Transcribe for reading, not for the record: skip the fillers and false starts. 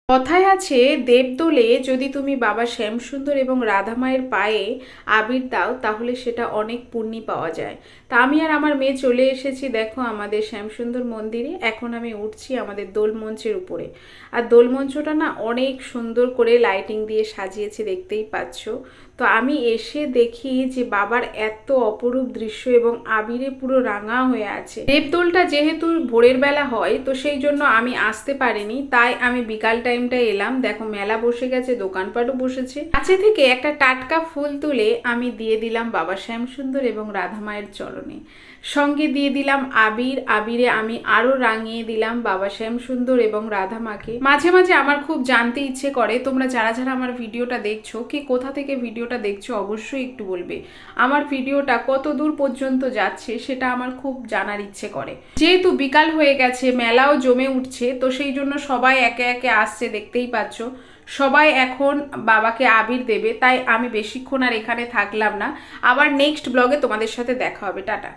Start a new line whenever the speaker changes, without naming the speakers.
কথায় আছে, দেবদোলে যদি তুমি বাবা শ্যামসুন্দর এবং রাধা মায়ের পায়ে আবির দাও তাহলে সেটা অনেক পুণ্যি পাওয়া যায়। তা আমি আর আমার মেয়ে চলে এসেছি দেখো আমাদের শ্যামসুন্দর মন্দিরে। এখন আমি উঠছি আমাদের দোলমঞ্চের উপরে। আর দোলমঞ্চটা না অনেক সুন্দর করে লাইটিং দিয়ে সাজিয়েছে, দেখতেই পাচ্ছ। তো আমি এসে দেখি যে বাবার এত অপরূপ দৃশ্য এবং আবিরে পুরো রাঙা হয়ে আছে। দেবদোলটা যেহেতু ভোরের বেলা হয় তো সেই জন্য আমি আসতে পারিনি, তাই আমি বিকাল টাইমটা এলাম। দেখো মেলা বসে গেছে, দোকানপাটও বসেছে। কাছে থেকে একটা টাটকা ফুল তুলে আমি দিয়ে দিলাম বাবা শ্যামসুন্দর এবং রাধা মায়ের চরণে। সঙ্গে দিয়ে দিলাম আবির। আবিরে আমি আরো রাঙিয়ে দিলাম বাবা শ্যামসুন্দর এবং রাধা মাকে। মাঝে মাঝে আমার খুব জানতে ইচ্ছে করে তোমরা যারা যারা আমার ভিডিওটা দেখছো, কে কোথা থেকে ভিডিওটা দেখছো অবশ্যই একটু বলবে। আমার ভিডিওটা কত দূর পর্যন্ত যাচ্ছে সেটা আমার খুব জানার ইচ্ছে করে। যেহেতু বিকাল হয়ে গেছে, মেলাও জমে উঠছে, তো সেই জন্য সবাই একে একে আসছে, দেখতেই পাচ্ছ। সবাই এখন বাবাকে আবির দেবে, তাই আমি বেশিক্ষণ আর এখানে থাকলাম না। আবার নেক্সট ব্লগে তোমাদের সাথে দেখা হবে। টাটা।